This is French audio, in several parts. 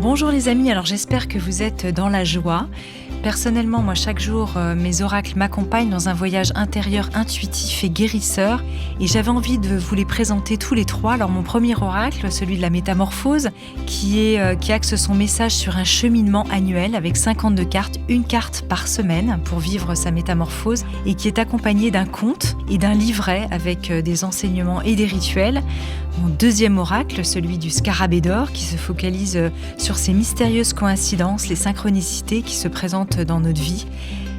Bonjour les amis, alors j'espère que vous êtes dans la joie. Personnellement, moi chaque jour, mes oracles m'accompagnent dans un voyage intérieur intuitif et guérisseur et j'avais envie de vous les présenter tous les trois. Alors mon premier oracle, celui de la métamorphose, qui axe son message sur un cheminement annuel avec 52 cartes, une carte par semaine pour vivre sa métamorphose et qui est accompagné d'un conte et d'un livret avec des enseignements et des rituels. Mon deuxième oracle, celui du scarabée d'or, qui se focalise sur ces mystérieuses coïncidences, les synchronicités qui se présentent dans notre vie.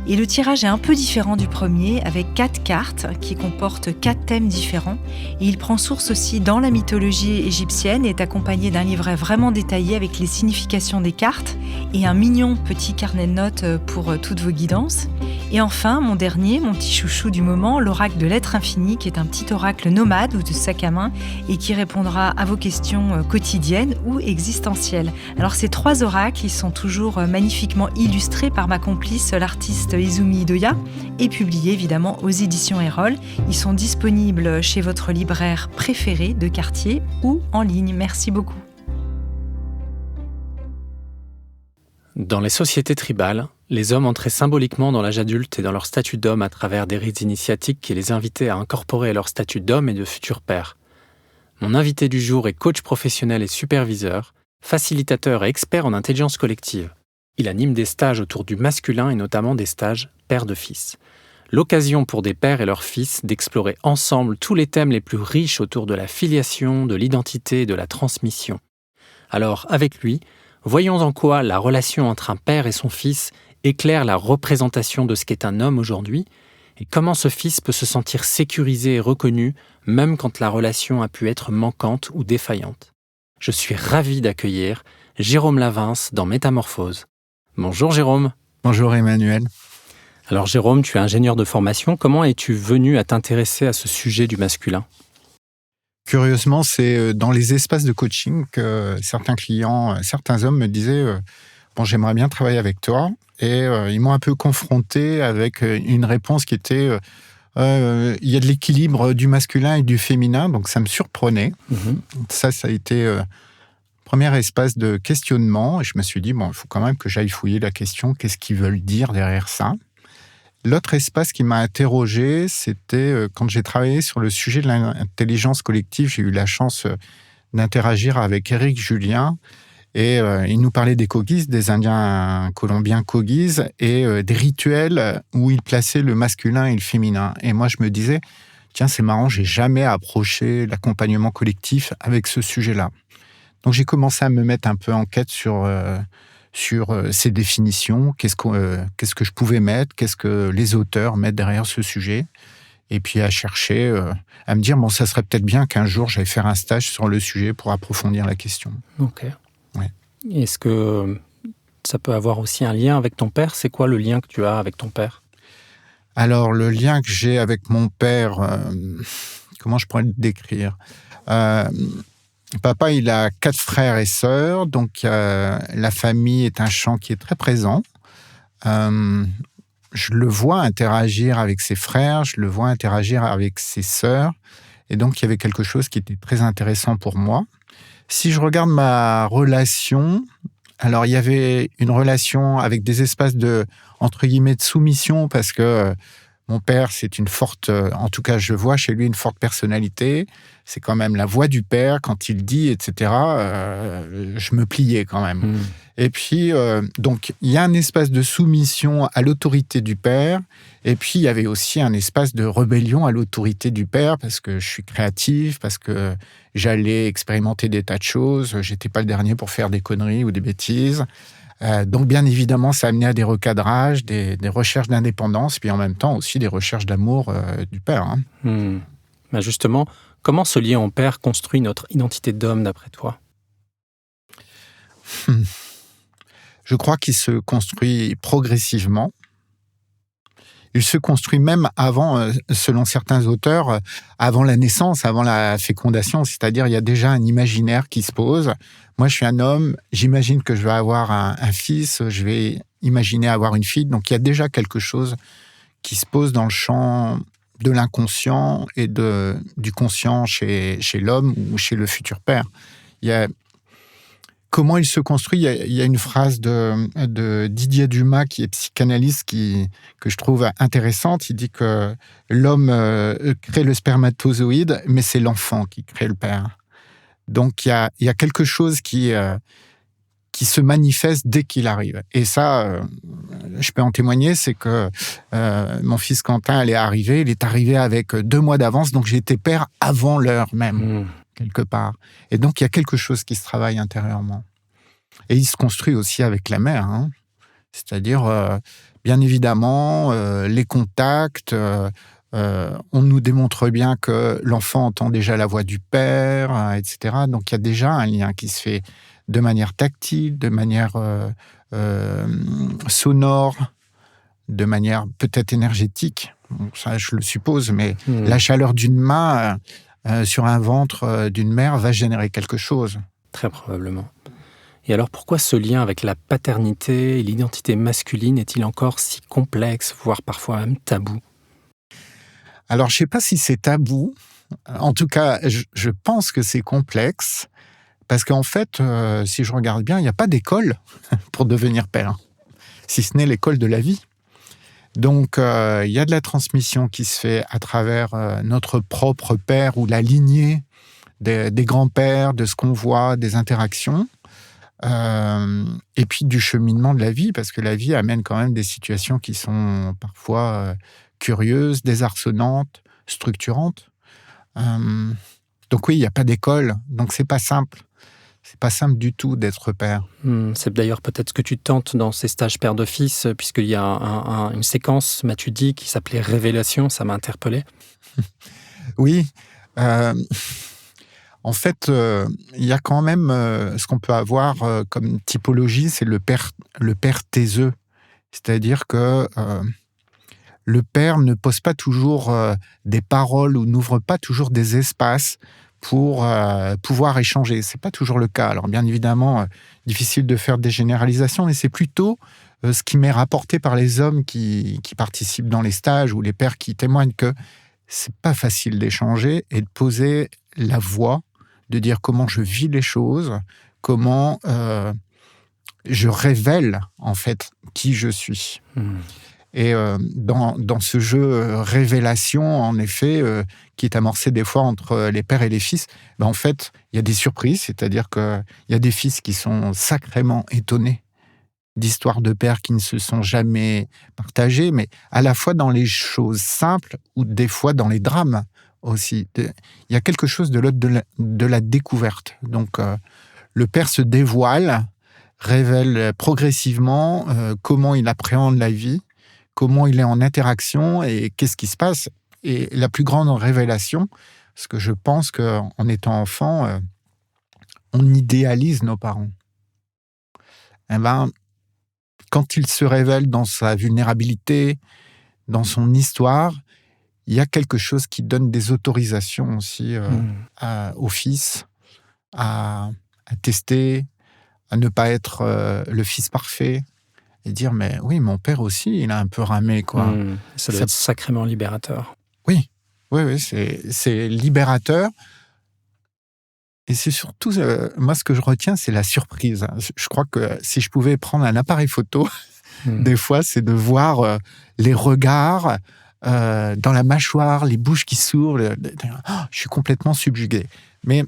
Et le tirage est un peu différent du premier, avec 4 cartes qui comportent 4 thèmes différents. Et il prend source aussi dans la mythologie égyptienne et est accompagné d'un livret vraiment détaillé avec les significations des cartes et un mignon petit carnet de notes pour toutes vos guidances. Et enfin, mon dernier, mon petit chouchou du moment, l'oracle de l'être infini, qui est un petit oracle nomade ou de sac à main et qui répondra à vos questions quotidiennes ou existentielles. Alors ces 3 oracles, ils sont toujours magnifiquement illustrés par ma complice, l'artiste Izumi Idoya, et publiés évidemment aux éditions Erol. Ils sont disponibles chez votre libraire préféré de quartier ou en ligne. Merci beaucoup. Dans les sociétés tribales, les hommes entraient symboliquement dans l'âge adulte et dans leur statut d'homme à travers des rites initiatiques qui les invitaient à incorporer leur statut d'homme et de futur père. Mon invité du jour est coach professionnel et superviseur, facilitateur et expert en intelligence collective. Il anime des stages autour du masculin et notamment des stages père de fils. L'occasion pour des pères et leurs fils d'explorer ensemble tous les thèmes les plus riches autour de la filiation, de l'identité et de la transmission. Alors, avec lui, voyons en quoi la relation entre un père et son fils éclaire la représentation de ce qu'est un homme aujourd'hui et comment ce fils peut se sentir sécurisé et reconnu même quand la relation a pu être manquante ou défaillante. Je suis ravi d'accueillir Jérôme Lavince dans Métamorphose. Bonjour Jérôme. Bonjour Emmanuel. Alors Jérôme, tu es ingénieur de formation. Comment es-tu venu à t'intéresser à ce sujet du masculin ? Curieusement, c'est dans les espaces de coaching que certains clients, certains hommes me disaient « Bon, j'aimerais bien travailler avec toi ». Et ils m'ont un peu confronté avec une réponse qui était « Il y a de l'équilibre du masculin et du féminin », donc ça me surprenait. Ça a été premier espace de questionnement. Et je me suis dit « Bon, il faut quand même que j'aille fouiller la question, qu'est-ce qu'ils veulent dire derrière ça ?» L'autre espace qui m'a interrogé, c'était quand j'ai travaillé sur le sujet de l'intelligence collective. J'ai eu la chance d'interagir avec Éric Julien et il nous parlait des Kogis, des Indiens colombiens Kogis et des rituels où il plaçait le masculin et le féminin. Et moi, je me disais, tiens, c'est marrant, j'ai jamais approché l'accompagnement collectif avec ce sujet-là. Donc, j'ai commencé à me mettre un peu en quête sur ces définitions, qu'est-ce que je pouvais mettre, qu'est-ce que les auteurs mettent derrière ce sujet, et puis à chercher, à me dire, bon, ça serait peut-être bien qu'un jour j'aille faire un stage sur le sujet pour approfondir la question. Ok. Ouais. Est-ce que ça peut avoir aussi un lien avec ton père ? C'est quoi le lien que tu as avec ton père ? Alors, le lien que j'ai avec mon père, comment je pourrais le décrire ? Papa, il a 4 frères et sœurs, donc la famille est un champ qui est très présent. Je le vois interagir avec ses frères, je le vois interagir avec ses sœurs, et donc il y avait quelque chose qui était très intéressant pour moi. Si je regarde ma relation, alors il y avait une relation avec des espaces de, entre guillemets, de soumission, parce que mon père, c'est une forte, en tout cas, je vois chez lui une forte personnalité. C'est quand même la voix du père quand il dit, etc. Je me pliais quand même. Et puis, donc, il y a un espace de soumission à l'autorité du père. Et puis, il y avait aussi un espace de rébellion à l'autorité du père parce que je suis créatif, parce que j'allais expérimenter des tas de choses. J'étais pas le dernier pour faire des conneries ou des bêtises. Donc, bien évidemment, ça a amené à des recadrages, des recherches d'indépendance, puis en même temps aussi des recherches d'amour du père. Ben justement, comment ce lien au père construit notre identité d'homme, d'après toi ? Je crois qu'il se construit progressivement. Il se construit même avant, selon certains auteurs, avant la naissance, avant la fécondation. C'est-à-dire, il y a déjà un imaginaire qui se pose. Moi, je suis un homme, j'imagine que je vais avoir un fils, je vais imaginer avoir une fille. Donc, il y a déjà quelque chose qui se pose dans le champ de l'inconscient et du conscient chez l'homme ou chez le futur père. comment il se construit, il y a une phrase de Didier Dumas, qui est psychanalyste, que je trouve intéressante. Il dit que l'homme crée le spermatozoïde, mais c'est l'enfant qui crée le père. Donc, il y a quelque chose qui se manifeste dès qu'il arrive. Et ça, je peux en témoigner, c'est que mon fils Quentin, il est arrivé avec 2 mois d'avance, donc j'ai été père avant l'heure même, quelque part. Et donc, il y a quelque chose qui se travaille intérieurement. Et il se construit aussi avec la mère, hein. C'est-à-dire, bien évidemment, les contacts, on nous démontre bien que l'enfant entend déjà la voix du père, etc. Donc, il y a déjà un lien qui se fait de manière tactile, de manière sonore, de manière peut-être énergétique. Donc, ça, je le suppose, mais la chaleur d'une main sur un ventre d'une mère va générer quelque chose. Très probablement. Et alors, pourquoi ce lien avec la paternité et l'identité masculine est-il encore si complexe, voire parfois même tabou ? Alors, je ne sais pas si c'est tabou. En tout cas, je pense que c'est complexe. Parce qu'en fait, si je regarde bien, il n'y a pas d'école pour devenir père, si ce n'est l'école de la vie. Donc, il y a de la transmission qui se fait à travers notre propre père ou la lignée des grands-pères, de ce qu'on voit, des interactions. Et puis du cheminement de la vie, parce que la vie amène quand même des situations qui sont parfois curieuses, désarçonnantes, structurantes. Donc oui, il n'y a pas d'école, donc c'est pas simple. C'est pas simple du tout d'être père. C'est d'ailleurs peut-être ce que tu tentes dans ces stages père de fils, puisqu'il y a une séquence, m'as-tu dit, qui s'appelait Révélation, ça m'a interpellé. Oui. En fait, il y a quand même ce qu'on peut avoir comme typologie, c'est le père taiseux. C'est-à-dire que le père ne pose pas toujours des paroles ou n'ouvre pas toujours des espaces pour pouvoir échanger. C'est pas toujours le cas. Alors bien évidemment, difficile de faire des généralisations, mais c'est plutôt ce qui m'est rapporté par les hommes qui participent dans les stages ou les pères qui témoignent que c'est pas facile d'échanger et de poser la voix, de dire comment je vis les choses, comment je révèle en fait qui je suis. Et dans ce jeu révélation, en effet, qui est amorcé des fois entre les pères et les fils, en fait, il y a des surprises, c'est-à-dire qu'il y a des fils qui sont sacrément étonnés d'histoires de pères qui ne se sont jamais partagées, mais à la fois dans les choses simples ou des fois dans les drames aussi. Il y a quelque chose de l'autre de la découverte. Donc, le père se dévoile, révèle progressivement comment il appréhende la vie, comment il est en interaction et qu'est-ce qui se passe. Et la plus grande révélation, parce que je pense qu'en étant enfant, on idéalise nos parents. Eh ben, quand il se révèle dans sa vulnérabilité, dans son histoire, il y a quelque chose qui donne des autorisations aussi au fils à tester, à ne pas être le fils parfait. Et dire, mais oui, mon père aussi, il a un peu ramé, quoi. Ça doit être sacrément libérateur. Oui, c'est libérateur. Et c'est surtout, moi, ce que je retiens, c'est la surprise. Je crois que si je pouvais prendre un appareil photo, des fois, c'est de voir les regards dans la mâchoire, les bouches qui s'ouvrent. Je suis complètement subjugué. Mais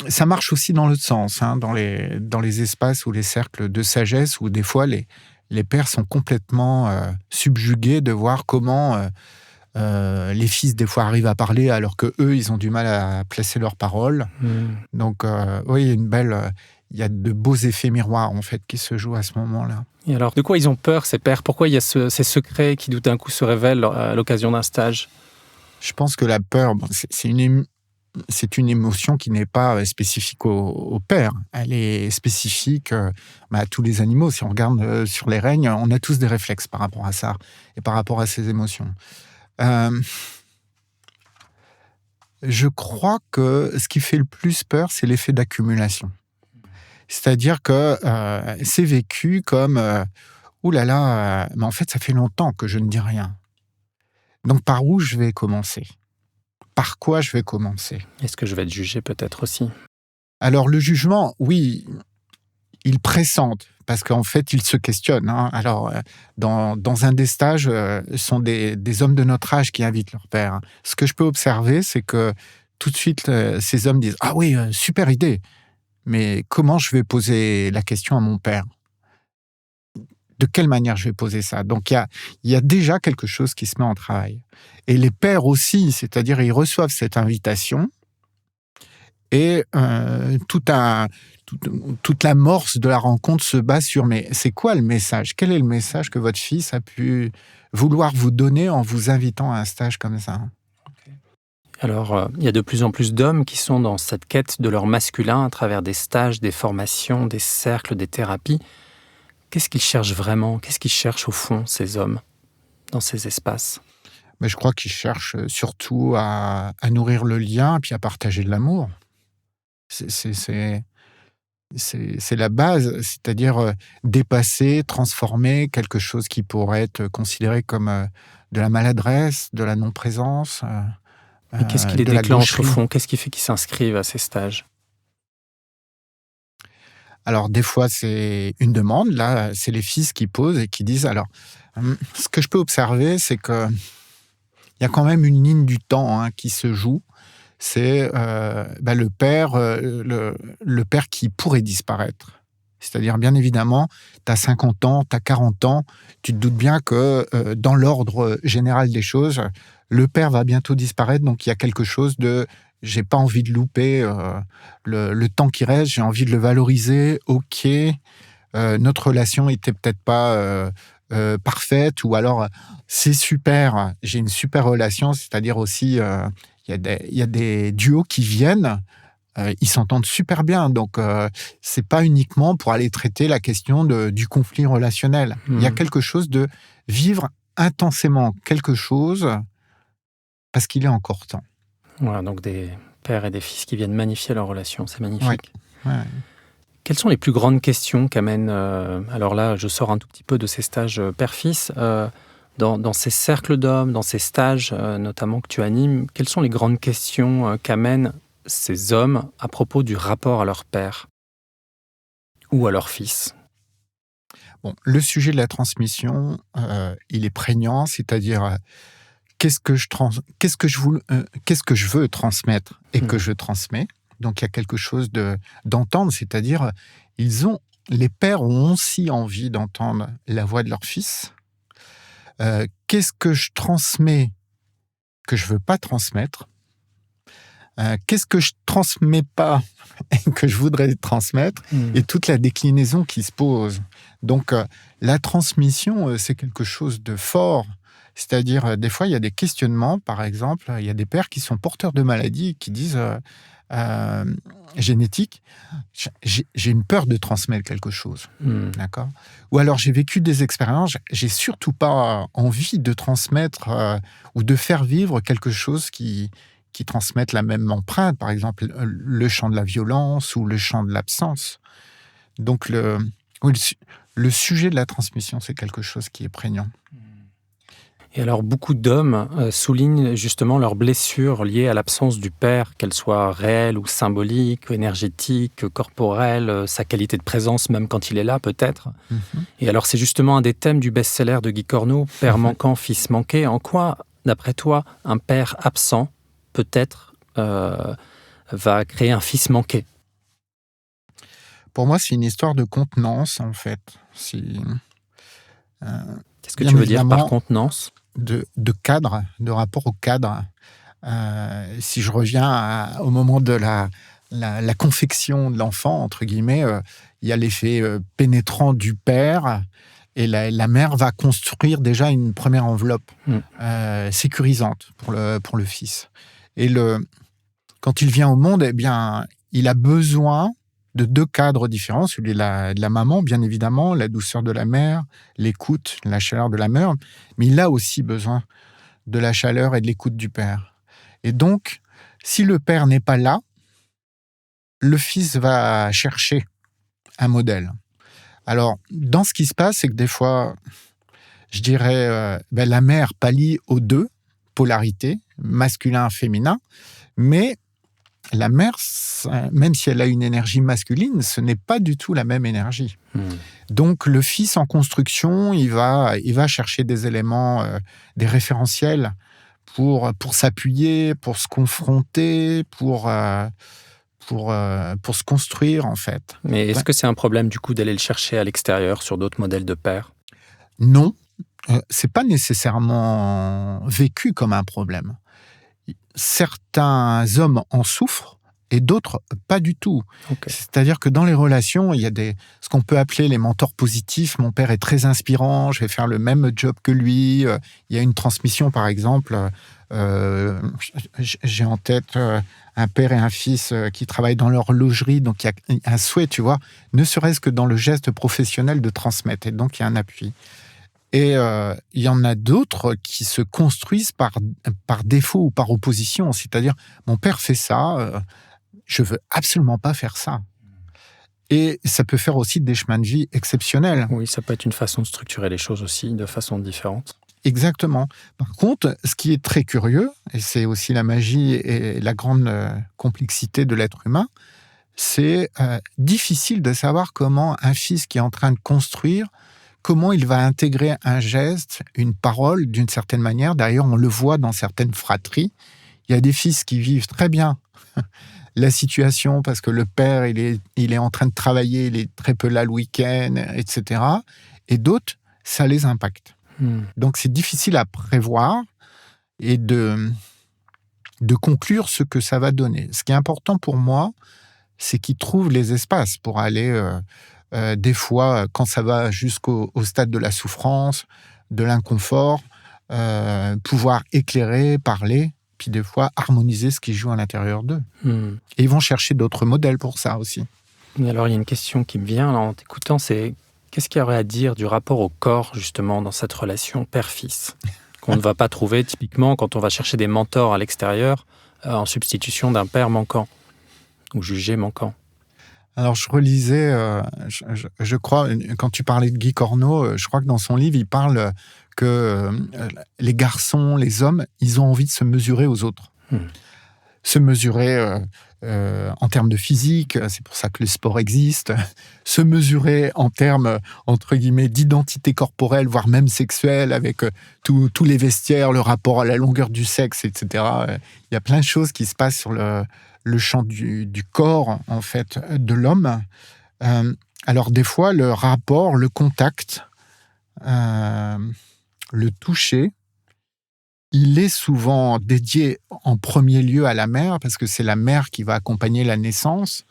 ça marche aussi dans l'autre sens, hein, dans les espaces ou les cercles de sagesse, où des fois, les pères sont complètement subjugués de voir comment les fils, des fois, arrivent à parler alors qu'eux, ils ont du mal à placer leurs paroles. Donc, oui, il y a de beaux effets miroirs, en fait, qui se jouent à ce moment-là. Et alors, de quoi ils ont peur, ces pères ? Pourquoi il y a ces secrets qui, d'un coup, se révèlent à l'occasion d'un stage ? Je pense que la peur, c'est une émotion qui n'est pas spécifique au père. Elle est spécifique à tous les animaux. Si on regarde sur les règnes, on a tous des réflexes par rapport à ça et par rapport à ces émotions. Je crois que ce qui fait le plus peur, c'est l'effet d'accumulation. C'est-à-dire que c'est vécu comme « Ouh là là, mais en fait, ça fait longtemps que je ne dis rien. Donc, par où je vais commencer ? Par quoi je vais commencer ? Est-ce que je vais être jugé peut-être aussi ? Alors, le jugement, oui, ils pressentent, parce qu'en fait, ils se questionnent. Alors, dans un des stages, ce sont des hommes de notre âge qui invitent leur père. Ce que je peux observer, c'est que tout de suite, ces hommes disent « Ah oui, super idée, mais comment je vais poser la question à mon père ? De quelle manière je vais poser ça ?» Donc, il y a déjà quelque chose qui se met en travail. Et les pères aussi, c'est-à-dire ils reçoivent cette invitation et toute l'amorce de la rencontre se base sur « Mais c'est quoi le message ? Quel est le message que votre fils a pu vouloir vous donner en vous invitant à un stage comme ça ?» Alors, il y a de plus en plus d'hommes qui sont dans cette quête de leur masculin à travers des stages, des formations, des cercles, des thérapies. Qu'est-ce qu'ils cherchent vraiment ? Qu'est-ce qu'ils cherchent au fond, ces hommes, dans ces espaces ? Mais je crois qu'ils cherchent surtout à nourrir le lien, puis à partager de l'amour. C'est la base, c'est-à-dire dépasser, transformer quelque chose qui pourrait être considéré comme de la maladresse, de la non-présence, Mais qu'est-ce qui les de la déclenche au gaucherie. fond ? Qu'est-ce qui fait qu'ils s'inscrivent à ces stages ? Alors, des fois, c'est une demande. Là, c'est les fils qui posent et qui disent... Alors, ce que je peux observer, c'est qu'il y a quand même une ligne du temps qui se joue. C'est le père qui pourrait disparaître. C'est-à-dire, bien évidemment, tu as 50 ans, tu as 40 ans, tu te doutes bien que dans l'ordre général des choses, le père va bientôt disparaître, donc il y a quelque chose de... J'ai pas envie de louper le temps qui reste, j'ai envie de le valoriser, ok, notre relation était peut-être pas parfaite, ou alors c'est super, j'ai une super relation, c'est-à-dire aussi... Il y a des duos qui viennent, ils s'entendent super bien. Donc, c'est pas uniquement pour aller traiter la question du conflit relationnel. Il y a quelque chose de vivre intensément quelque chose parce qu'il est encore temps. Voilà, donc des pères et des fils qui viennent magnifier leur relation, c'est magnifique. Ouais. Quelles sont les plus grandes questions qu'amènent... alors là, je sors un tout petit peu de ces stages père-fils. Dans ces cercles d'hommes, dans ces stages notamment que tu animes, quelles sont les grandes questions qu'amènent ces hommes à propos du rapport à leur père ou à leur fils ? Bon, le sujet de la transmission, il est prégnant, c'est-à-dire qu'est-ce que je veux transmettre et que je transmets. Donc, il y a quelque chose d'entendre, c'est-à-dire les pères ont aussi envie d'entendre la voix de leur fils. Qu'est-ce que je transmets que je veux pas transmettre ? Qu'est-ce que je transmets pas et que je voudrais transmettre ? Et toute la déclinaison qui se pose. Donc, la transmission, c'est quelque chose de fort. C'est-à-dire, des fois, il y a des questionnements. Par exemple, il y a des pères qui sont porteurs de maladies qui disent génétique, j'ai une peur de transmettre quelque chose. D'accord ? Ou alors, j'ai vécu des expériences, j'ai surtout pas envie de transmettre ou de faire vivre quelque chose qui transmette la même empreinte, par exemple le champ de la violence ou le champ de l'absence. Donc, le sujet de la transmission, c'est quelque chose qui est prégnant. Et alors, beaucoup d'hommes soulignent justement leurs blessures liées à l'absence du père, qu'elles soient réelles ou symboliques, énergétiques, corporelles, sa qualité de présence, même quand il est là, peut-être. Et alors, c'est justement un des thèmes du best-seller de Guy Corneau, « Père manquant, fils manqué ». En quoi, d'après toi, un père absent, peut-être, va créer un fils manqué ? Pour moi, c'est une histoire de contenance, en fait. Qu'est-ce que tu veux dire par contenance ? De cadre, de rapport au cadre. Si je reviens au moment de la confection de l'enfant, entre guillemets, il y a l'effet pénétrant du père, et la mère va construire déjà une première enveloppe sécurisante pour le fils. Et quand il vient au monde, eh bien, il a besoin de deux cadres différents, celui de la maman, bien évidemment, la douceur de la mère, l'écoute, la chaleur de la mère, mais il a aussi besoin de la chaleur et de l'écoute du père. Et donc, si le père n'est pas là, le fils va chercher un modèle. Alors, dans ce qui se passe, c'est que des fois, je dirais, la mère pallie aux deux polarités, masculin, féminin, mais la mère, même si elle a une énergie masculine, ce n'est pas du tout la même énergie. Donc le fils en construction, il va chercher des éléments, des référentiels pour s'appuyer, pour se confronter, pour se construire en fait. Mais est-ce que c'est un problème du coup d'aller le chercher à l'extérieur sur d'autres modèles de pères? Non, c'est pas nécessairement vécu comme un problème. Certains hommes en souffrent et d'autres pas du tout. Okay. C'est-à-dire que dans les relations, il y a ce qu'on peut appeler les mentors positifs. Mon père est très inspirant, je vais faire le même job que lui. Il y a une transmission, par exemple. J'ai en tête un père et un fils qui travaillent dans l'horlogerie, donc il y a un souhait, tu vois, ne serait-ce que dans le geste professionnel de transmettre, et donc il y a un appui. Et il y en a d'autres qui se construisent par défaut ou par opposition, c'est-à-dire mon père fait ça, je veux absolument pas faire ça. Et ça peut faire aussi des chemins de vie exceptionnels. Oui, ça peut être une façon de structurer les choses aussi de façon différente. Exactement. Par contre, ce qui est très curieux, et c'est aussi la magie et la grande complexité de l'être humain, c'est difficile de savoir comment un fils qui est en train de construire, comment il va intégrer un geste, une parole d'une certaine manière. D'ailleurs, on le voit dans certaines fratries. Il y a des fils qui vivent très bien la situation parce que le père, il est en train de travailler, il est très peu là le week-end, etc. Et d'autres, ça les impacte. Donc, c'est difficile à prévoir et de conclure ce que ça va donner. Ce qui est important pour moi, c'est qu'ils trouvent les espaces pour aller, des fois, quand ça va jusqu'au stade de la souffrance, de l'inconfort, pouvoir éclairer, parler, puis des fois harmoniser ce qui joue à l'intérieur d'eux. Et ils vont chercher d'autres modèles pour ça aussi. Et alors, il y a une question qui me vient là, en t'écoutant, c'est qu'est-ce qu'il y aurait à dire du rapport au corps, justement, dans cette relation père-fils, qu'on ne va pas trouver typiquement quand on va chercher des mentors à l'extérieur en substitution d'un père manquant ou jugé manquant? Alors, je relisais, je crois, quand tu parlais de Guy Corneau, je crois que dans son livre, il parle que les garçons, les hommes, ils ont envie de se mesurer aux autres. Se mesurer en termes de physique, c'est pour ça que le sport existe. Se mesurer en termes, entre guillemets, d'identité corporelle, voire même sexuelle, avec tous les vestiaires, le rapport à la longueur du sexe, etc. Il y a plein de choses qui se passent sur le champ du corps, en fait, de l'homme. Alors, des fois, le rapport, le contact, le toucher, il est souvent dédié en premier lieu à la mère, parce que c'est la mère qui va accompagner la naissance.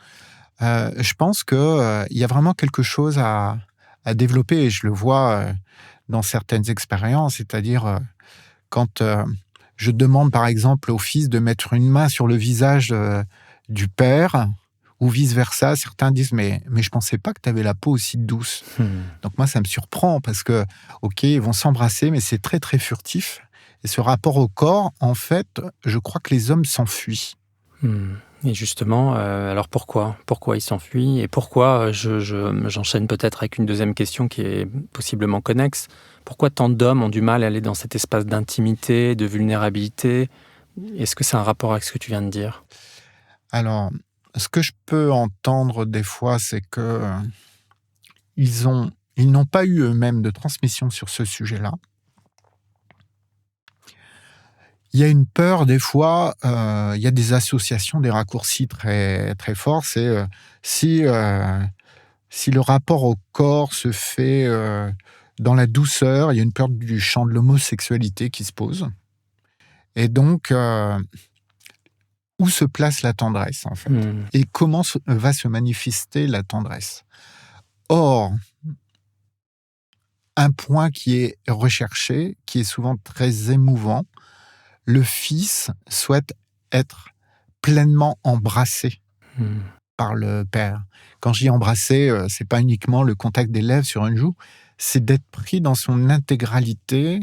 Je pense qu'il y a vraiment quelque chose à développer, et je le vois dans certaines expériences, c'est-à-dire quand je demande par exemple au fils de mettre une main sur le visage du père, ou vice-versa, certains disent mais je pensais pas que tu avais la peau aussi douce. Donc moi ça me surprend parce que, ok, ils vont s'embrasser, mais c'est très très furtif. Et ce rapport au corps, en fait, je crois que les hommes s'enfuient. Et justement, alors pourquoi ils s'enfuient? Et pourquoi, j'enchaîne peut-être avec une deuxième question qui est possiblement connexe. Pourquoi tant d'hommes ont du mal à aller dans cet espace d'intimité, de vulnérabilité? Est-ce que c'est un rapport avec ce que tu viens de dire? Alors, ce que je peux entendre des fois, c'est que ils n'ont pas eu eux-mêmes de transmission sur ce sujet-là. Il y a une peur, des fois, il y a des associations, des raccourcis très, très forts. C'est si le rapport au corps se fait dans la douceur, il y a une peur du champ de l'homosexualité qui se pose. Et donc, où se place la tendresse, en fait? Et comment va se manifester la tendresse? Or, un point qui est recherché, qui est souvent très émouvant, le fils souhaite être pleinement embrassé par le père. Quand je dis embrasser, c'est pas uniquement le contact des lèvres sur une joue, c'est d'être pris dans son intégralité,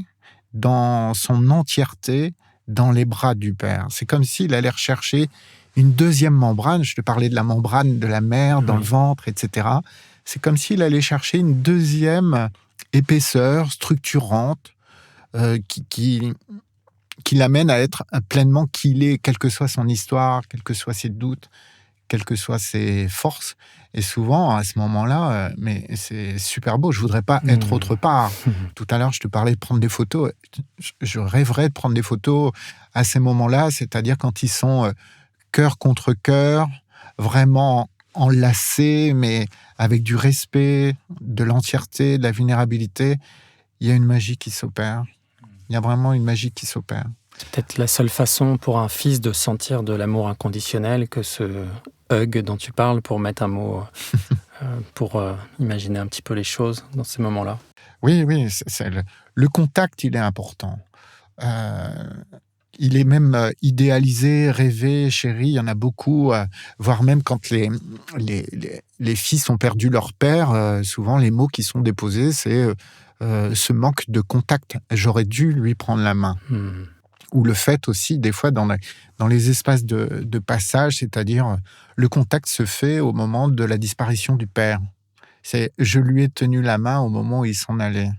dans son entièreté, dans les bras du père. C'est comme s'il allait rechercher une deuxième membrane. Je te parlais de la membrane de la mère dans le ventre, etc. C'est comme s'il allait chercher une deuxième épaisseur structurante qui qui l'amène à être pleinement qui il est, quelle que soit son histoire, quels que soient ses doutes, quelles que soient ses forces. Et souvent, à ce moment-là, mais c'est super beau, je voudrais pas être autre part. Tout à l'heure, je te parlais de prendre des photos. Je rêverais de prendre des photos à ces moments-là, c'est-à-dire quand ils sont cœur contre cœur, vraiment enlacés, mais avec du respect, de l'entièreté, de la vulnérabilité. Il y a une magie qui s'opère. Il y a vraiment une magie qui s'opère. C'est peut-être la seule façon pour un fils de sentir de l'amour inconditionnel que ce hug dont tu parles, pour mettre un mot, pour imaginer un petit peu les choses dans ces moments-là. Oui, le contact, il est important. Il est même idéalisé, rêvé, chéri. Il y en a beaucoup, voire même quand les fils ont perdu leur père, souvent les mots qui sont déposés, c'est ce manque de contact. J'aurais dû lui prendre la main. Ou le fait aussi, des fois, dans les espaces de passage, c'est-à-dire le contact se fait au moment de la disparition du père. C'est je lui ai tenu la main au moment où il s'en allait.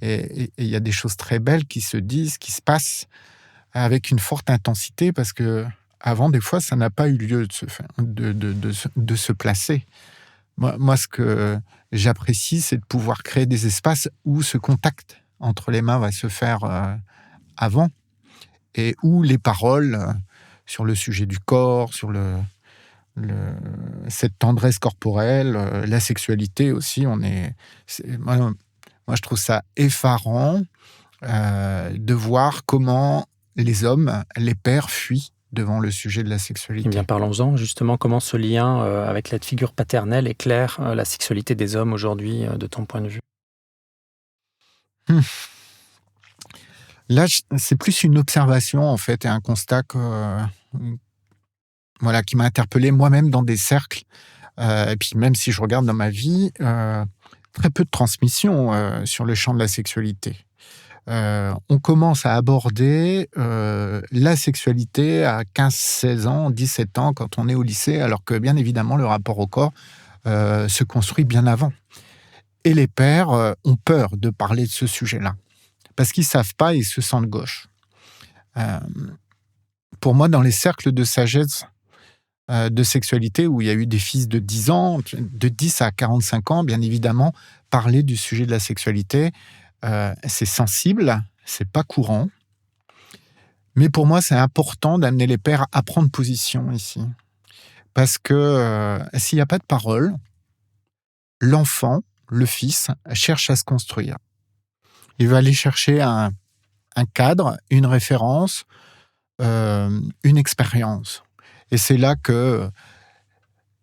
Et il y a des choses très belles qui se disent, qui se passent avec une forte intensité, parce que avant, des fois, ça n'a pas eu lieu de se placer. Moi, ce que j'apprécie, c'est de pouvoir créer des espaces où ce contact entre les mains va se faire avant, et où les paroles sur le sujet du corps, sur cette tendresse corporelle, la sexualité aussi, moi, je trouve ça effarant de voir comment les hommes, les pères, fuient devant le sujet de la sexualité. Eh bien, parlons-en justement, comment ce lien avec la figure paternelle éclaire la sexualité des hommes aujourd'hui, de ton point de vue? Là, c'est plus une observation, en fait, et un constat qui m'a interpellé moi-même dans des cercles. Et puis même si je regarde dans ma vie, très peu de transmission sur le champ de la sexualité. On commence à aborder la sexualité à 15-16 ans, 17 ans, quand on est au lycée, alors que bien évidemment, le rapport au corps se construit bien avant. Et les pères ont peur de parler de ce sujet-là, parce qu'ils ne savent pas et ils se sentent gauche. Pour moi, dans les cercles de sagesse de sexualité, où il y a eu des fils de 10 ans, de 10 à 45 ans, bien évidemment, parler du sujet de la sexualité, c'est sensible, c'est pas courant. Mais pour moi, c'est important d'amener les pères à prendre position ici. Parce que s'il n'y a pas de parole, l'enfant, le fils, cherche à se construire. Il va aller chercher un cadre, une référence, une expérience. Et c'est là que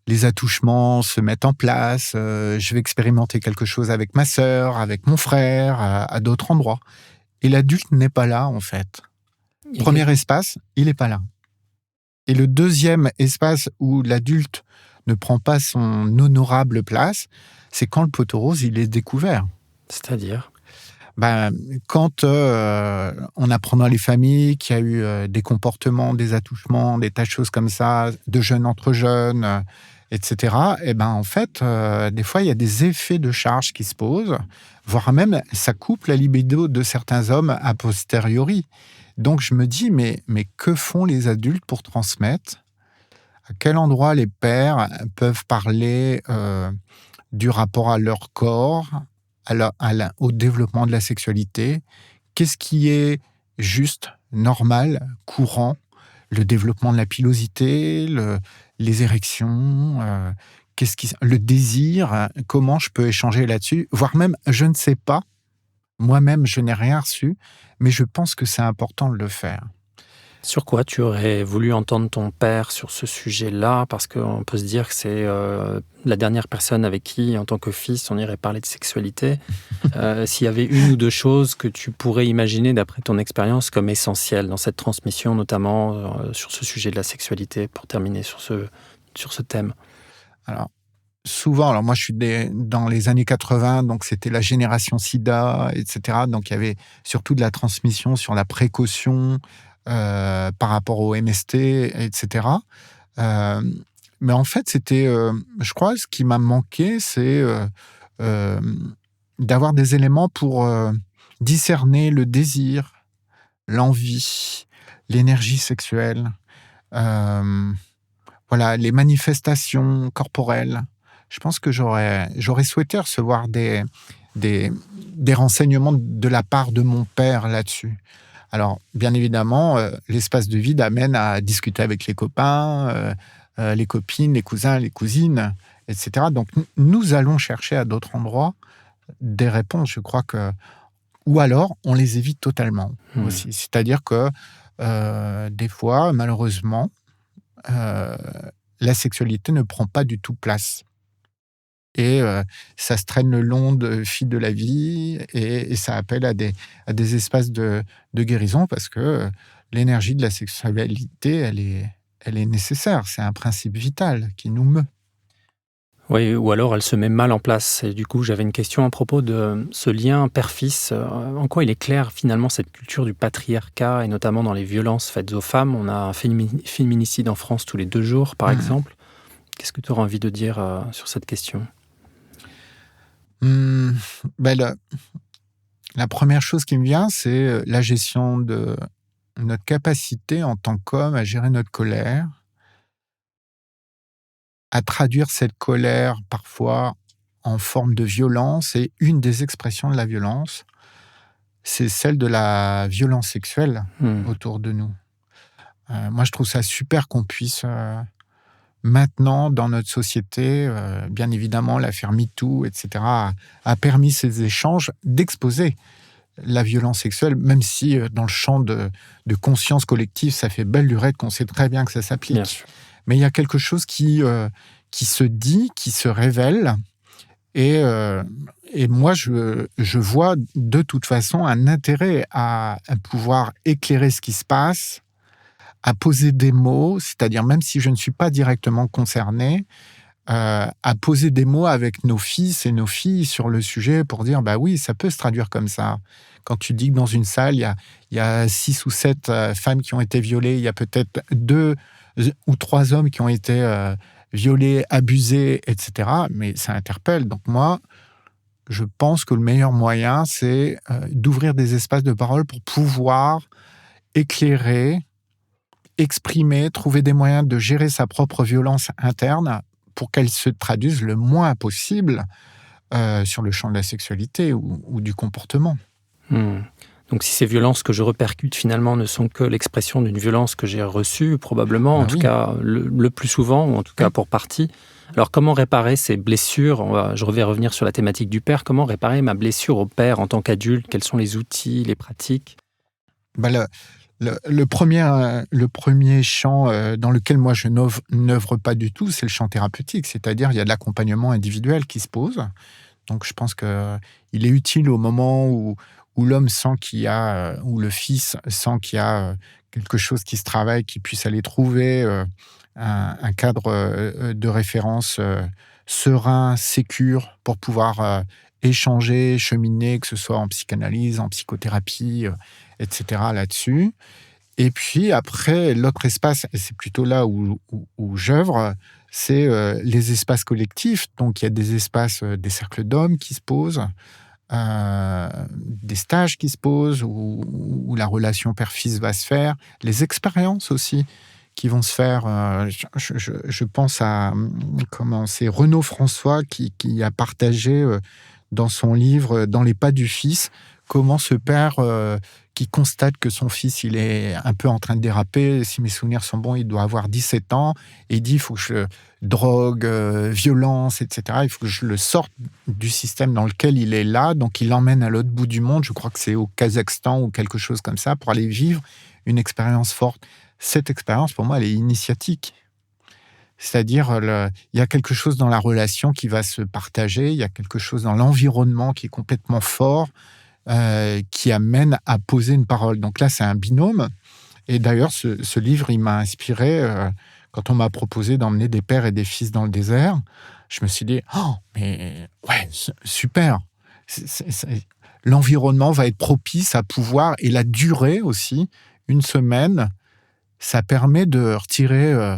les attouchements se mettent en place. Je vais expérimenter quelque chose avec ma sœur, avec mon frère, à d'autres endroits. Et l'adulte n'est pas là, en fait. Premier espace, il n'est pas là. Et le deuxième espace où l'adulte ne prend pas son honorable place, c'est quand le poteau rose, il est découvert. C'est-à-dire ? Quand on apprend dans les familles qu'il y a eu des comportements, des attouchements, des tas de choses comme ça, de jeunes entre jeunes, etc., et en fait, des fois, il y a des effets de charge qui se posent, voire même, ça coupe la libido de certains hommes a posteriori. Donc, je me dis, mais que font les adultes pour transmettre ? À quel endroit les pères peuvent parler du rapport à leur corps, au développement de la sexualité? Qu'est-ce qui est juste, normal, courant? Le développement de la pilosité, les érections, le désir, comment je peux échanger là-dessus? Voire même, je ne sais pas, moi-même, je n'ai rien reçu, mais je pense que c'est important de le faire. Sur quoi tu aurais voulu entendre ton père sur ce sujet-là? Parce qu'on peut se dire que c'est la dernière personne avec qui, en tant que fils, on irait parler de sexualité. S'il y avait une ou deux choses que tu pourrais imaginer, d'après ton expérience, comme essentielles dans cette transmission, notamment sur ce sujet de la sexualité, pour terminer sur ce thème. Alors, souvent, moi je suis dans les années 80, donc c'était la génération SIDA, etc. Donc il y avait surtout de la transmission sur la précaution, par rapport au MST, etc. Mais en fait, c'était, je crois, ce qui m'a manqué, c'est d'avoir des éléments pour discerner le désir, l'envie, l'énergie sexuelle, voilà, les manifestations corporelles. Je pense que j'aurais souhaité recevoir des renseignements de la part de mon père là-dessus. Alors, bien évidemment, l'espace de vide amène à discuter avec les copains, les copines, les cousins, les cousines, etc. Donc, nous allons chercher à d'autres endroits des réponses. Je crois que... Ou alors, on les évite totalement aussi. C'est-à-dire que, des fois, malheureusement, la sexualité ne prend pas du tout place. Et ça se traîne le long de fil de la vie et ça appelle à des espaces de guérison parce que l'énergie de la sexualité, elle est nécessaire. C'est un principe vital qui nous meut. Oui, ou alors elle se met mal en place. Et du coup, j'avais une question à propos de ce lien père-fils. En quoi il est clair, finalement, cette culture du patriarcat, et notamment dans les violences faites aux femmes? On a un féminicide en France tous les 2 jours, par exemple. Qu'est-ce que tu auras envie de dire sur cette question? Ben, la première chose qui me vient, c'est la gestion de notre capacité en tant qu'homme à gérer notre colère, à traduire cette colère parfois en forme de violence. Et une des expressions de la violence, c'est celle de la violence sexuelle autour de nous. Moi, je trouve ça super qu'on puisse... Maintenant, dans notre société, bien évidemment, l'affaire MeToo, etc., a permis ces échanges d'exposer la violence sexuelle, même si dans le champ de conscience collective, ça fait belle lurette qu'on sait très bien que ça s'applique. Bien sûr. Mais il y a quelque chose qui se dit, qui se révèle, et moi, je vois de toute façon un intérêt à pouvoir éclairer ce qui se passe, à poser des mots, c'est-à-dire même si je ne suis pas directement concerné, à poser des mots avec nos fils et nos filles sur le sujet pour dire, bah oui, ça peut se traduire comme ça. Quand tu dis que dans une salle, il y a 6 ou 7 femmes qui ont été violées, il y a peut-être 2 ou 3 hommes qui ont été violés, abusés, etc. Mais ça interpelle. Donc moi, je pense que le meilleur moyen, c'est d'ouvrir des espaces de parole pour pouvoir éclairer, exprimer, trouver des moyens de gérer sa propre violence interne pour qu'elle se traduise le moins possible sur le champ de la sexualité ou du comportement. Donc si ces violences que je répercute finalement ne sont que l'expression d'une violence que j'ai reçue, probablement, en tout cas le plus souvent, ou en tout cas pour partie. Alors comment réparer ces blessures? Je vais revenir sur la thématique du père. Comment réparer ma blessure au père en tant qu'adulte? Quels sont les outils, les pratiques? Le premier champ dans lequel moi je n'œuvre pas du tout, c'est le champ thérapeutique, c'est-à-dire il y a de l'accompagnement individuel qui se pose. Donc je pense qu'il est utile au moment où l'homme sent qu'il y a, ou le fils sent qu'il y a quelque chose qui se travaille, qu'il puisse aller trouver un cadre de référence serein, sécure, pour pouvoir échanger, cheminer, que ce soit en psychanalyse, en psychothérapie, etc. là-dessus. Et puis après, l'autre espace, et c'est plutôt là où j'œuvre, c'est les espaces collectifs. Donc il y a des espaces, des cercles d'hommes qui se posent, des stages qui se posent, où la relation père-fils va se faire, les expériences aussi qui vont se faire. Je pense à c'est Renaud François qui a partagé dans son livre « Dans les pas du fils », comment ce père qui constate que son fils il est un peu en train de déraper, si mes souvenirs sont bons, il doit avoir 17 ans, et il dit il faut que je drogue, violence, etc. Il faut que je le sorte du système dans lequel il est là, donc il l'emmène à l'autre bout du monde, je crois que c'est au Kazakhstan ou quelque chose comme ça, pour aller vivre une expérience forte. Cette expérience, pour moi, elle est initiatique. C'est-à-dire, il y a quelque chose dans la relation qui va se partager, il y a quelque chose dans l'environnement qui est complètement fort, qui amène à poser une parole. Donc là, c'est un binôme. Et d'ailleurs, ce livre, il m'a inspiré quand on m'a proposé d'emmener des pères et des fils dans le désert. Je me suis dit, oh, mais ouais, super. L'environnement va être propice à pouvoir, et la durée aussi, 1 semaine, ça permet de retirer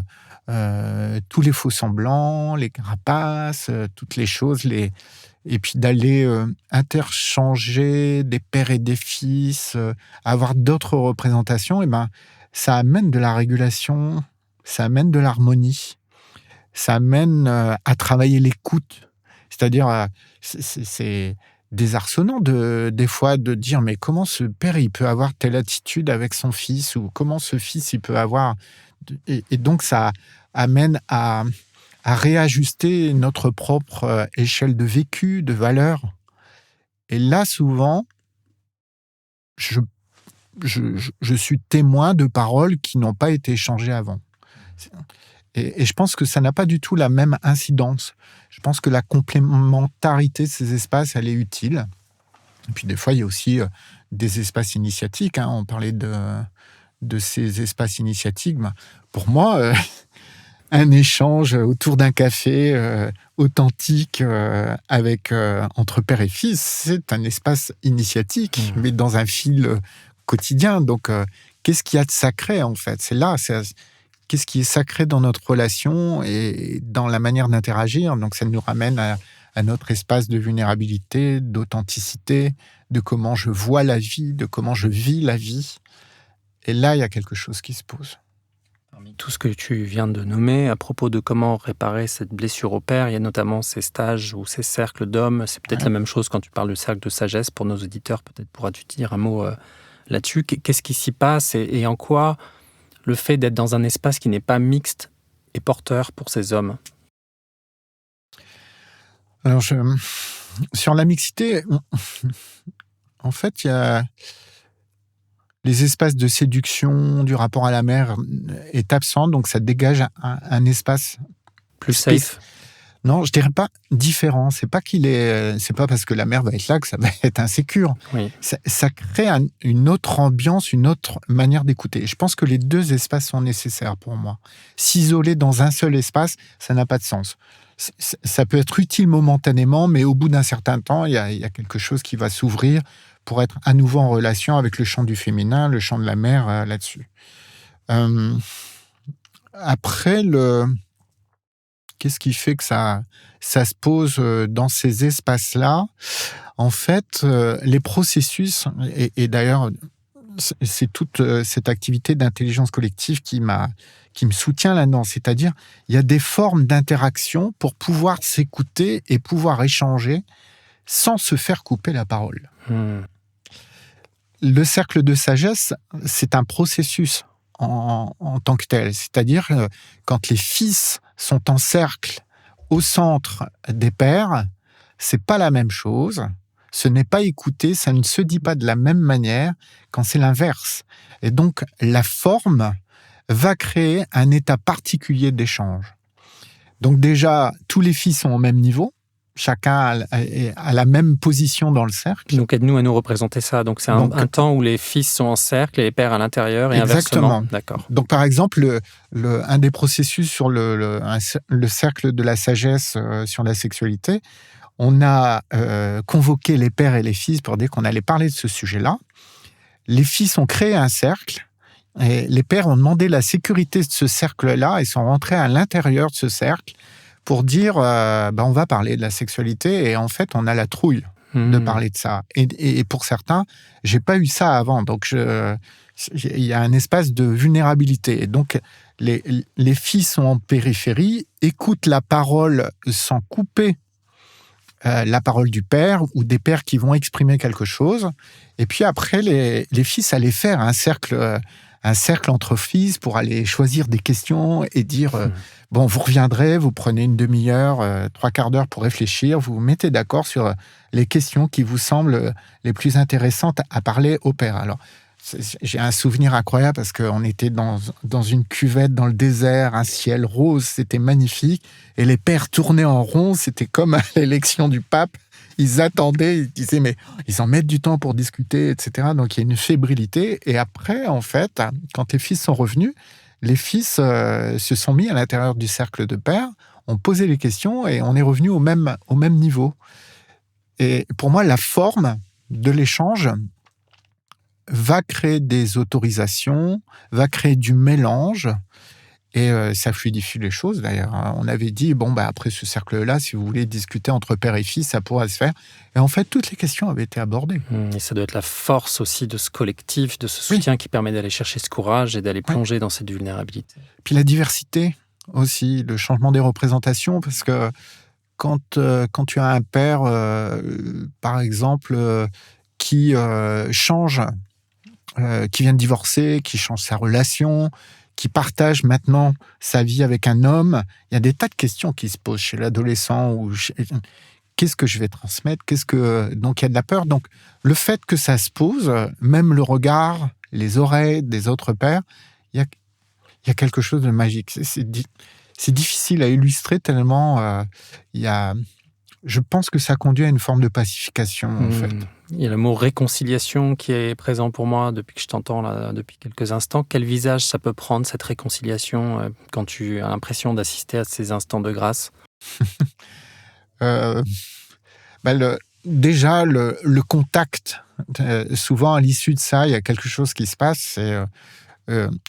tous les faux semblants, les carapaces, toutes les choses, et puis d'aller interchanger des pères et des fils, avoir d'autres représentations, et ben, ça amène de la régulation, ça amène de l'harmonie, ça amène à travailler l'écoute. C'est-à-dire, c'est désarçonnant des fois de dire mais comment ce père il peut avoir telle attitude avec son fils, ou comment ce fils il peut avoir... Et donc ça amène à réajuster notre propre échelle de vécu, de valeur. Et là, souvent, je suis témoin de paroles qui n'ont pas été échangées avant. Et je pense que ça n'a pas du tout la même incidence. Je pense que la complémentarité de ces espaces, elle est utile. Et puis des fois, il y a aussi des espaces initiatiques. On parlait de ces espaces initiatiques. Pour moi, un échange autour d'un café authentique entre père et fils, c'est un espace initiatique, mais dans un fil quotidien. Donc, qu'est-ce qu'il y a de sacré, en fait ? C'est là, qu'est-ce qui est sacré dans notre relation et dans la manière d'interagir. Donc, ça nous ramène à notre espace de vulnérabilité, d'authenticité, de comment je vois la vie, de comment je vis la vie. Et là, il y a quelque chose qui se pose. Parmi tout ce que tu viens de nommer, à propos de comment réparer cette blessure au père, il y a notamment ces stages ou ces cercles d'hommes. C'est peut-être la même chose quand tu parles de cercle de sagesse. Pour nos auditeurs, peut-être pourras-tu dire un mot là-dessus. Qu'est-ce qui s'y passe et en quoi le fait d'être dans un espace qui n'est pas mixte est porteur pour ces hommes ? Alors, sur la mixité, en fait, il y a les espaces de séduction, du rapport à la mère est absent, donc ça dégage un espace plus safe. Non, je dirais pas différent. C'est pas parce que la mère va être là que ça va être insécure. Oui. Ça crée une autre ambiance, une autre manière d'écouter. Je pense que les deux espaces sont nécessaires pour moi. S'isoler dans un seul espace, ça n'a pas de sens. Ça peut être utile momentanément, mais au bout d'un certain temps, il y a quelque chose qui va s'ouvrir pour être à nouveau en relation avec le champ du féminin, le champ de la mère là-dessus. Après, qu'est-ce qui fait que ça se pose dans ces espaces-là ? En fait, les processus, et d'ailleurs, c'est toute cette activité d'intelligence collective qui me soutient là-dedans. C'est-à-dire, il y a des formes d'interaction pour pouvoir s'écouter et pouvoir échanger sans se faire couper la parole. Le cercle de sagesse, c'est un processus en tant que tel. C'est-à-dire, quand les fils sont en cercle au centre des pères, c'est pas la même chose. Ce n'est pas écouté, ça ne se dit pas de la même manière quand c'est l'inverse. Et donc, la forme va créer un état particulier d'échange. Donc déjà, tous les fils sont au même niveau. Chacun a la même position dans le cercle. Donc, aide-nous à nous représenter ça. Donc, c'est un temps où les fils sont en cercle et les pères à l'intérieur et exactement. Inversement. D'accord. Donc, par exemple, un des processus sur le cercle de la sagesse sur la sexualité, on a convoqué les pères et les fils pour dire qu'on allait parler de ce sujet-là. Les fils ont créé un cercle et les pères ont demandé la sécurité de ce cercle-là et sont rentrés à l'intérieur de ce cercle pour dire on va parler de la sexualité, et en fait on a la trouille de parler de ça, et pour certains j'ai pas eu ça avant, donc il y a un espace de vulnérabilité, et donc les filles sont en périphérie, écoutent la parole sans couper la parole du père ou des pères qui vont exprimer quelque chose, et puis après les fils allaient faire un cercle entre fils pour aller choisir des questions et dire bon, vous reviendrez, vous prenez une demi-heure, 3/4 d'heure pour réfléchir, vous vous mettez d'accord sur les questions qui vous semblent les plus intéressantes à parler au père. Alors, j'ai un souvenir incroyable parce qu'on était dans une cuvette dans le désert, un ciel rose, c'était magnifique, et les pères tournaient en rond, c'était comme à l'élection du pape. Ils attendaient, ils disaient, mais ils en mettent du temps pour discuter, etc. Donc, il y a une fébrilité. Et après, en fait, quand les fils sont revenus, les fils se sont mis à l'intérieur du cercle de pères, ont posé les questions et on est revenu au même niveau. Et pour moi, la forme de l'échange va créer des autorisations, va créer du mélange Et ça fluidifie les choses, d'ailleurs. On avait dit, après ce cercle-là, si vous voulez discuter entre père et fils, ça pourra se faire. Et en fait, toutes les questions avaient été abordées. Et ça doit être la force aussi de ce collectif, de ce soutien qui permet d'aller chercher ce courage et d'aller plonger dans cette vulnérabilité. Puis la diversité aussi, le changement des représentations, parce que quand tu as un père, par exemple, qui change, qui vient de divorcer, qui change sa relation, qui partage maintenant sa vie avec un homme, il y a des tas de questions qui se posent chez l'adolescent. Qu'est-ce que je vais transmettre ? Donc il y a de la peur. Donc le fait que ça se pose, même le regard, les oreilles des autres pères, il y a quelque chose de magique. C'est difficile à illustrer tellement je pense que ça conduit à une forme de pacification, en fait. Il y a le mot réconciliation qui est présent pour moi depuis que je t'entends là, depuis quelques instants. Quel visage ça peut prendre, cette réconciliation, quand tu as l'impression d'assister à ces instants de grâce ? Déjà, le contact. Souvent, à l'issue de ça, il y a quelque chose qui se passe.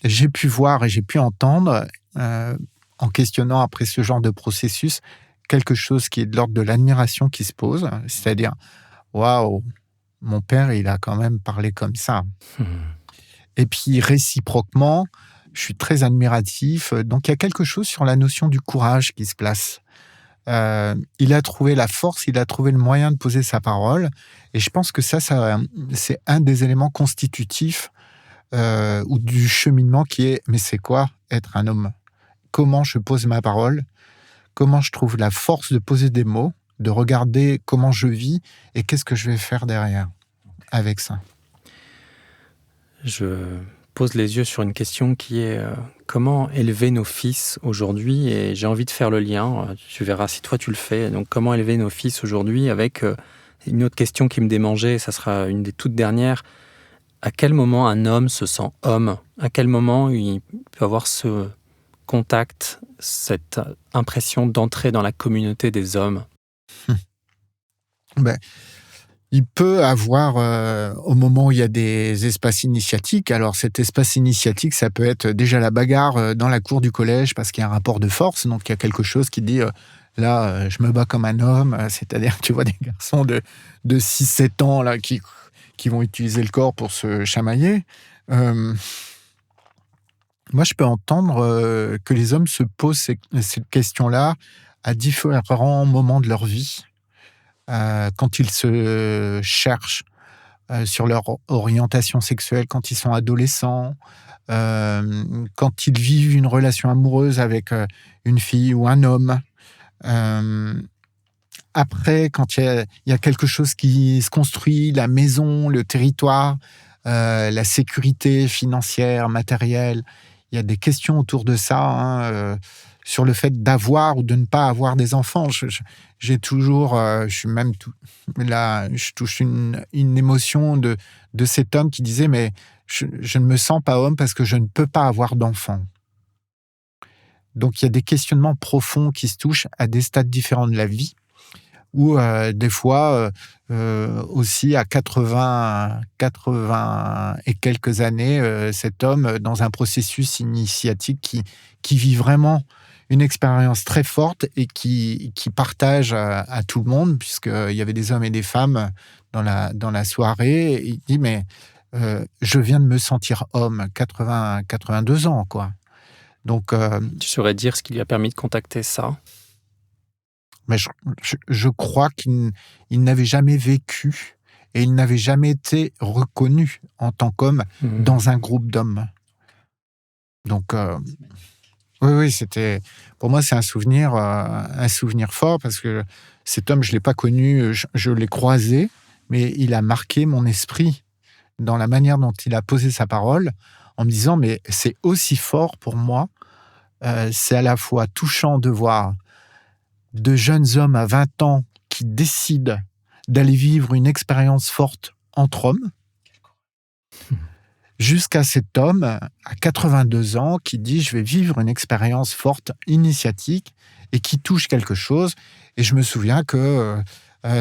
J'ai pu voir et j'ai pu entendre, en questionnant après ce genre de processus, quelque chose qui est de l'ordre de l'admiration qui se pose. C'est-à-dire, waouh, mon père, il a quand même parlé comme ça. Et puis, réciproquement, je suis très admiratif. Donc, il y a quelque chose sur la notion du courage qui se place. Il a trouvé la force, il a trouvé le moyen de poser sa parole. Et je pense que ça c'est un des éléments constitutifs ou du cheminement qui est, mais c'est quoi être un homme ? Comment je pose ma parole ? Comment je trouve la force de poser des mots, de regarder comment je vis et qu'est-ce que je vais faire derrière avec ça ? Je pose les yeux sur une question qui est comment élever nos fils aujourd'hui ? Et j'ai envie de faire le lien, tu verras si toi tu le fais. Donc comment élever nos fils aujourd'hui avec une autre question qui me démangeait, ça sera une des toutes dernières. À quel moment un homme se sent homme ? À quel moment il peut avoir ce contact, cette impression d'entrer dans la communauté des hommes ? Il peut avoir, au moment où il y a des espaces initiatiques, alors cet espace initiatique, ça peut être déjà la bagarre dans la cour du collège parce qu'il y a un rapport de force, donc il y a quelque chose qui dit là, je me bats comme un homme, c'est-à-dire tu vois des garçons de 6-7 ans là, qui vont utiliser le corps pour se chamailler. Moi, je peux entendre que les hommes se posent cette question-là à différents moments de leur vie. Quand ils se cherchent sur leur orientation sexuelle, quand ils sont adolescents, quand ils vivent une relation amoureuse avec une fille ou un homme. Après, quand il y a quelque chose qui se construit, la maison, le territoire, la sécurité financière, matérielle, il y a des questions autour de ça, sur le fait d'avoir ou de ne pas avoir des enfants. J'ai toujours, je touche une émotion de cet homme qui disait, mais je ne me sens pas homme parce que je ne peux pas avoir d'enfants. Donc il y a des questionnements profonds qui se touchent à des stades différents de la vie, ou des fois aussi à 80 et quelques années, cet homme dans un processus initiatique qui vit vraiment une expérience très forte et qui partage à tout le monde, puisqu'il y avait des hommes et des femmes dans la soirée. Et il dit, mais je viens de me sentir homme, 82 ans, quoi. Donc, tu saurais dire ce qui lui a permis de contacter ça ? Mais je crois qu'il n'avait jamais vécu et il n'avait jamais été reconnu en tant qu'homme dans un groupe d'hommes. Donc, oui, c'était, pour moi, c'est un souvenir fort parce que cet homme, je ne l'ai pas connu, je l'ai croisé, mais il a marqué mon esprit dans la manière dont il a posé sa parole en me disant, mais c'est aussi fort pour moi, c'est à la fois touchant de voir de jeunes hommes à 20 ans qui décident d'aller vivre une expérience forte entre hommes, jusqu'à cet homme à 82 ans qui dit « je vais vivre une expérience forte, initiatique » et qui touche quelque chose. Et je me souviens que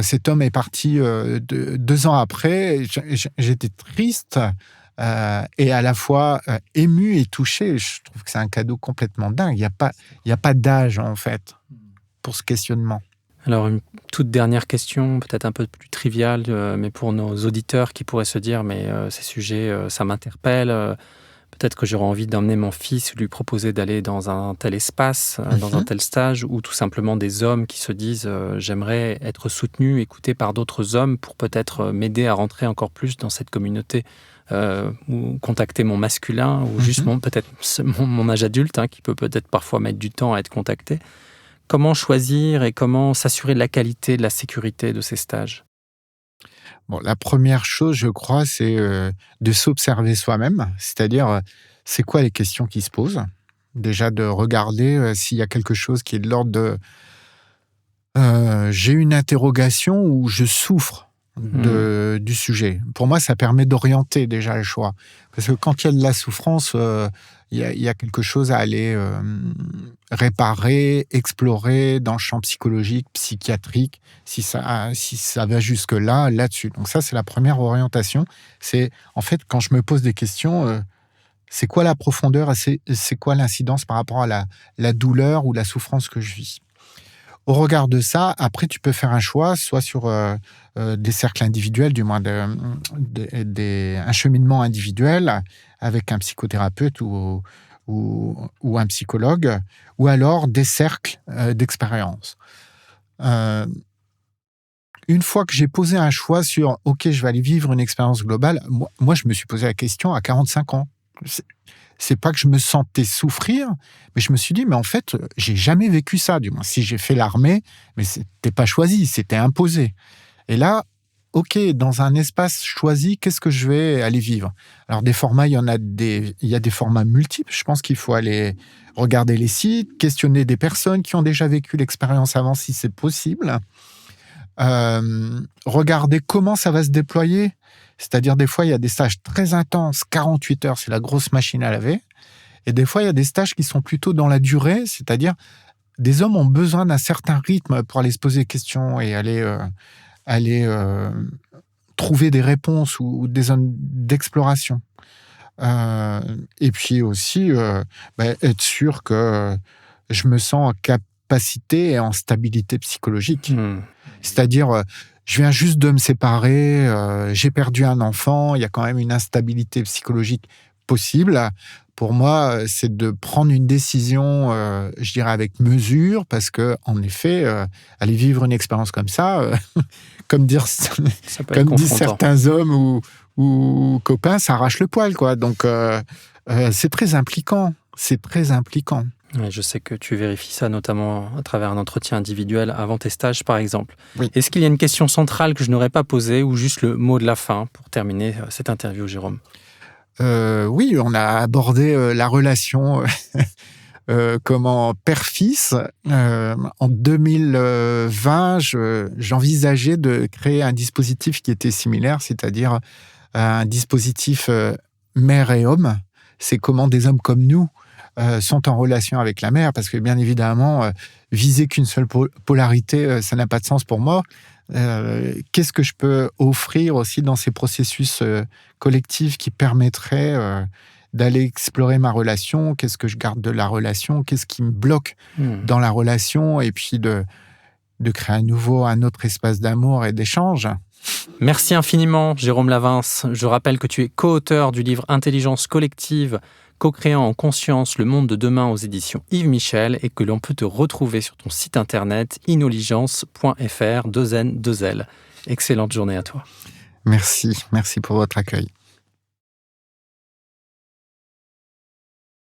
cet homme est parti 2 ans après. J'étais triste et à la fois ému et touché. Je trouve que c'est un cadeau complètement dingue. Il y a pas d'âge, en fait, pour ce questionnement. Alors, une toute dernière question, peut-être un peu plus triviale, mais pour nos auditeurs qui pourraient se dire, mais ces sujets, ça m'interpelle. Peut-être que j'aurais envie d'emmener mon fils, lui proposer d'aller dans un tel espace, dans un tel stage, ou tout simplement des hommes qui se disent j'aimerais être soutenu, écouté par d'autres hommes pour peut-être m'aider à rentrer encore plus dans cette communauté, ou contacter mon masculin, ou juste peut-être mon âge adulte, qui peut peut-être parfois mettre du temps à être contacté. Comment choisir et comment s'assurer de la qualité, de la sécurité de ces stages ? Bon, la première chose, je crois, c'est de s'observer soi-même, c'est-à-dire c'est quoi les questions qui se posent. Déjà de regarder s'il y a quelque chose qui est de l'ordre de j'ai une interrogation ou je souffre du sujet. Pour moi, ça permet d'orienter déjà le choix. Parce que quand il y a de la souffrance, il y a quelque chose à aller réparer, explorer dans le champ psychologique, psychiatrique, si ça va jusque-là, là-dessus. Donc ça, c'est la première orientation. C'est, en fait, quand je me pose des questions, c'est quoi la profondeur, c'est quoi l'incidence par rapport à la douleur ou la souffrance que je vis. Au regard de ça, après, tu peux faire un choix, soit sur des cercles individuels, du moins un cheminement individuel avec un psychothérapeute ou un psychologue, ou alors des cercles d'expérience. Une fois que j'ai posé un choix sur « Ok, je vais aller vivre une expérience globale », moi, je me suis posé la question à 45 ans. C'est pas que je me sentais souffrir, mais je me suis dit, mais en fait, j'ai jamais vécu ça. Du moins, si j'ai fait l'armée, mais c'était pas choisi, c'était imposé. Et là, ok, dans un espace choisi, qu'est-ce que je vais aller vivre ? Alors, des formats, il y a des formats multiples. Je pense qu'il faut aller regarder les sites, questionner des personnes qui ont déjà vécu l'expérience avant, si c'est possible. Regarder comment ça va se déployer. C'est-à-dire, des fois, il y a des stages très intenses, 48 heures, c'est la grosse machine à laver. Et des fois, il y a des stages qui sont plutôt dans la durée, c'est-à-dire, des hommes ont besoin d'un certain rythme pour aller se poser des questions et aller trouver des réponses ou des zones d'exploration. Et puis aussi, être sûr que je me sens en capacité et en stabilité psychologique. C'est-à-dire, je viens juste de me séparer, j'ai perdu un enfant, il y a quand même une instabilité psychologique possible. Pour moi, c'est de prendre une décision, je dirais avec mesure, parce que en effet, aller vivre une expérience comme ça, comme disent certains hommes ou copains, ça arrache le poil, quoi. Donc, c'est très impliquant. C'est très impliquant. Ouais, je sais que tu vérifies ça notamment à travers un entretien individuel avant tes stages, par exemple. Oui. Est-ce qu'il y a une question centrale que je n'aurais pas posée ou juste le mot de la fin pour terminer cette interview, Jérôme ? Oui, on a abordé la relation père-fils. En 2020, j'envisageais de créer un dispositif qui était similaire, c'est-à-dire un dispositif mère et homme. C'est comment des hommes comme nous sont en relation avec la mère, parce que bien évidemment, viser qu'une seule polarité, ça n'a pas de sens pour moi. Qu'est-ce que je peux offrir aussi dans ces processus collectifs qui permettraient d'aller explorer ma relation ? Qu'est-ce que je garde de la relation ? Qu'est-ce qui me bloque dans la relation ? Et puis de créer à nouveau un autre espace d'amour et d'échange. Merci infiniment, Jérôme Lavince. Je rappelle que tu es co-auteur du livre Intelligence collective, co-créant en conscience le monde de demain aux éditions Yves Michel et que l'on peut te retrouver sur ton site internet inolligence.fr, 2N, 2L. Excellente journée à toi. Merci pour votre accueil.